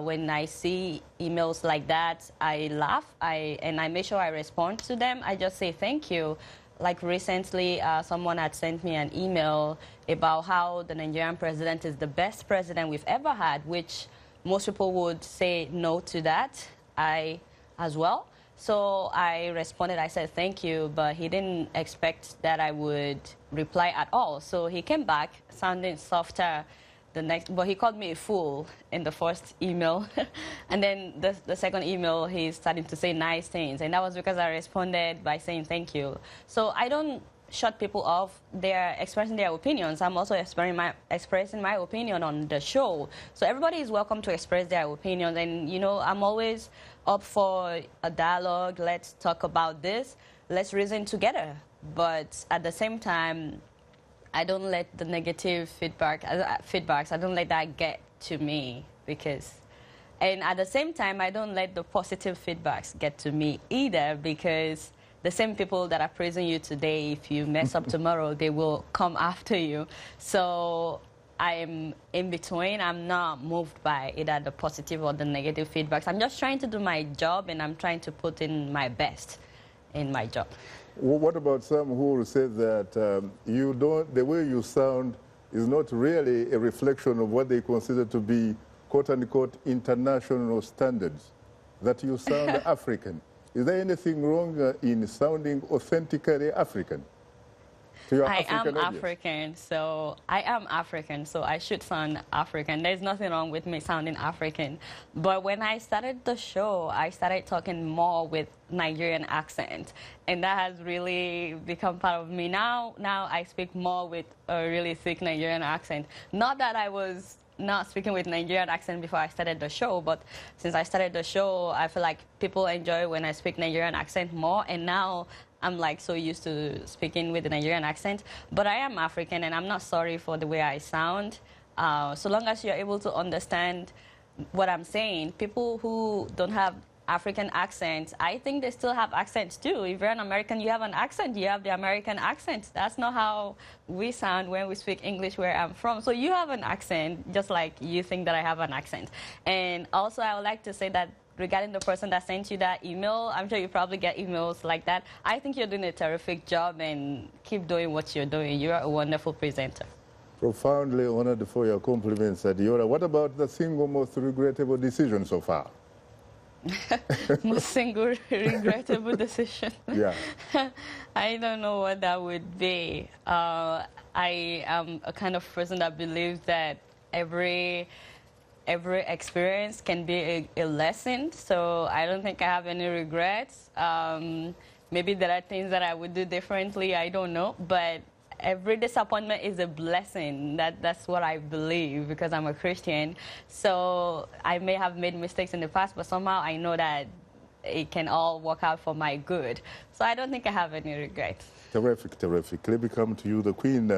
When I see emails like that, I laugh, and I make sure I respond to them. I just say thank you. Like recently, someone had sent me an email about how the Nigerian president is the best president we've ever had, which most people would say no to that. I as well. So I responded, I said thank you, but he didn't expect that I would reply at all. So he came back sounding softer but he called me a fool in the first email. And then the second email, he's starting to say nice things. And that was because I responded by saying thank you. So I don't shut people off. They're expressing their opinions. I'm also expressing my opinion on the show. So everybody is welcome to express their opinions. And, you know, I'm always up for a dialogue. Let's talk about this. Let's reason together. But at the same time, I don't let the negative feedbacks, I don't let that get to me, and at the same time, I don't let the positive feedbacks get to me either, because the same people that are praising you today, if you mess up tomorrow, they will come after you. So I'm in between. I'm not moved by either the positive or the negative feedbacks. I'm just trying to do my job, and I'm trying to put in my best in my job. What about some who say that the way you sound is not really a reflection of what they consider to be, quote-unquote, international standards, that you sound African? Is there anything wrong in sounding authentically African? I am African, so I should sound African. There's nothing wrong with me sounding African. But when I started the show, I started talking more with Nigerian accent, and that has really become part of me. Now I speak more with a really thick Nigerian accent. Not that I was not speaking with Nigerian accent before I started the show, but since I started the show, I feel like people enjoy when I speak Nigerian accent more, and now I'm like so used to speaking with the Nigerian accent. But I am African, and I'm not sorry for the way I sound. So long as you're able to understand what I'm saying, people who don't have African accents, I think they still have accents too. If you're an American, you have an accent, you have the American accent. That's not how we sound when we speak English where I'm from. So you have an accent, just like you think that I have an accent. And also, I would like to say that regarding the person that sent you that email, I'm sure you probably get emails like that. I think you're doing a terrific job, and keep doing what you're doing. You're a wonderful presenter. Profoundly honored for your compliments, Adeola. What about the single most regrettable decision so far? Most single regrettable decision? Yeah. I don't know what that would be. I am a kind of person that believes that every experience can be a lesson, so I don't think I have any regrets. Maybe there are things that I would do differently, I don't know, but every disappointment is a blessing. That's what I believe, because I'm a Christian. So I may have made mistakes in the past, but somehow I know that it can all work out for my good. So I don't think I have any regrets. Terrific, terrific. Let me come to you, the Queen.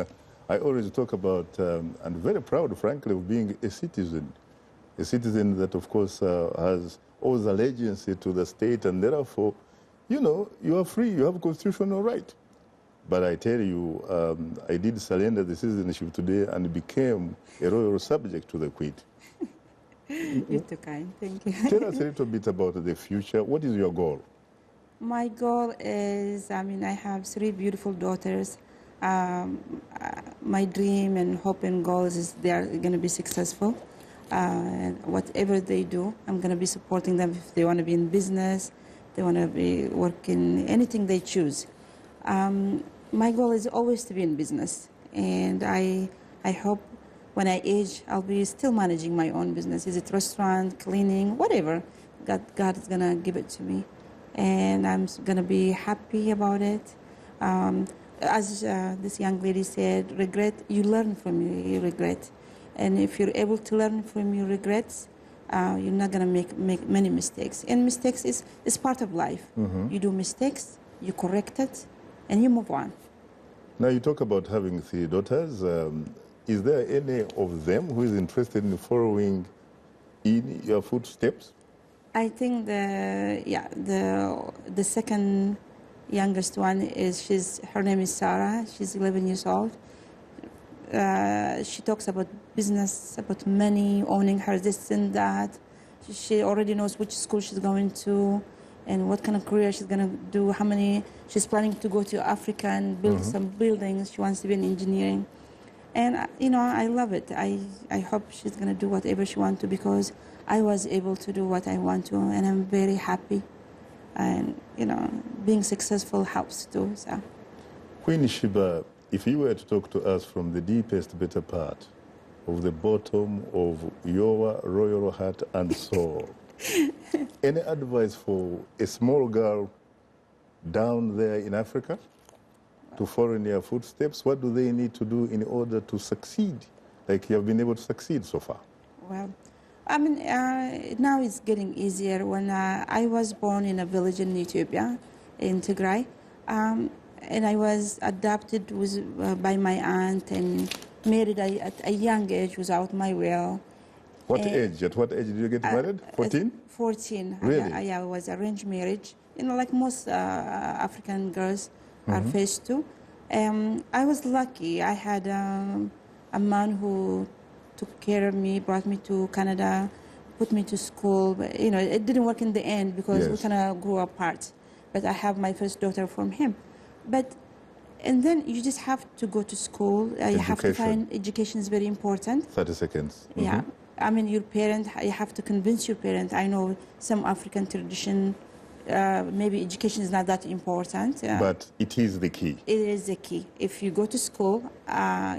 I always talk about, and very proud, frankly, of being a citizen that, of course, owes allegiance to the state, and therefore you know, you are free, you have a constitutional right. But I tell you, I did surrender the citizenship today and became a royal subject to the Queen. You're too kind, thank you. Tell us a little bit about the future. What is your goal? My goal is, I have 3 beautiful daughters. My dream and hope and goals is they are going to be successful. Whatever they do, I'm going to be supporting them. If they want to be in business, they want to be working, anything they choose. My goal is always to be in business. And I hope when I age, I'll be still managing my own business. Is it restaurant, cleaning, whatever. God is going to give it to me. And I'm going to be happy about it. As this young lady said, regret, you learn from your regret. And if you're able to learn from your regrets, you're not going to make many mistakes. And mistakes is part of life. Mm-hmm. You do mistakes, you correct it, and you move on. Now you talk about having 3 daughters. Is there any of them who is interested in following in your footsteps? I think the second youngest one is her name is Sarah. She's 11 years old. She talks about business, about money, owning her this and that. She already knows which school she's going to and what kind of career she's going to do, she's planning to go to Africa and build some buildings. She wants to be in engineering. And, you know, I love it. I hope she's going to do whatever she wants to because I was able to do what I want to and I'm very happy. And, you know, being successful helps too, so. Queen Sheba, if you were to talk to us from the deepest, better part of the bottom of your royal heart and soul, any advice for a small girl down there in Africa to follow in your footsteps? What do they need to do in order to succeed, like you have been able to succeed so far? Well, now it's getting easier. When I was born in a village in Ethiopia, in Tigray, and I was adopted by my aunt and married at a young age without my will. What age? At what age did you get married? 14? 14. Really? Yeah, it was arranged marriage. You know, like most African girls are faced to. I was lucky. I had a man who took care of me, brought me to Canada, put me to school. But, you know, it didn't work in the end because we kind of grew apart. But I have my first daughter from him. And then you just have to go to school. You have to find education is very important. 30 seconds. Yeah. I mean, your parent, you have to convince your parent. I know some African tradition, maybe education is not that important. But it is the key. It is the key. If you go to school,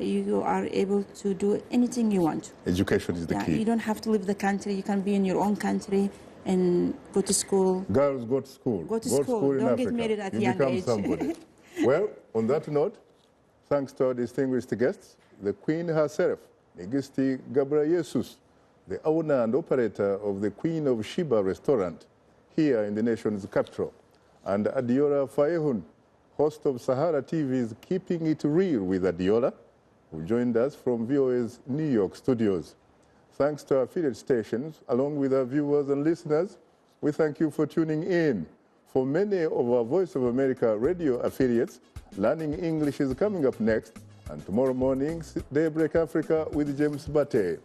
you are able to do anything you want. Education is the key. You don't have to leave the country. You can be in your own country and go to school. Girls, go to school. Go to school. In don't Africa. Get married at you young become age. Somebody. Well, on that note, thanks to our distinguished guests, the Queen herself, Nigisti Gebreyesus, the owner and operator of the Queen of Sheba restaurant here in the nation's capital, and Adeola Fayehun, host of SaharaTV's Keeping It Real with Adeola, who joined us from VOA's New York studios. Thanks to our affiliate stations, along with our viewers and listeners, we thank you for tuning in. For many of our Voice of America radio affiliates, Learning English is coming up next, and tomorrow morning's Daybreak Africa with James Bate.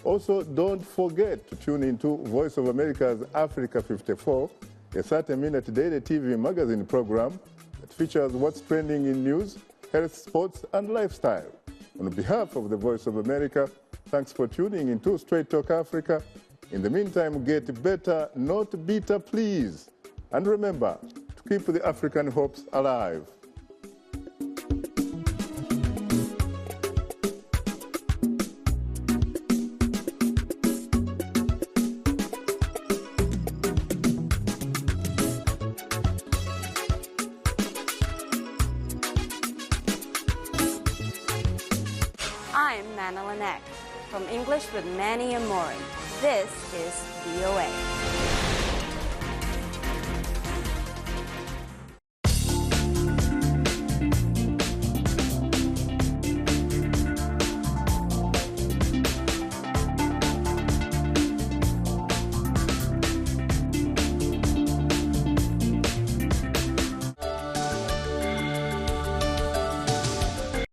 Also, don't forget to tune into Voice of America's Africa 54, a 30-minute daily TV magazine program that features what's trending in news, health, sports, and lifestyle. On behalf of the Voice of America, thanks for tuning into Straight Talk Africa. In the meantime, get better, not bitter, please. And remember to keep the African hopes alive. I'm Manila Neck. From English with Manny and Maury, this is VOA.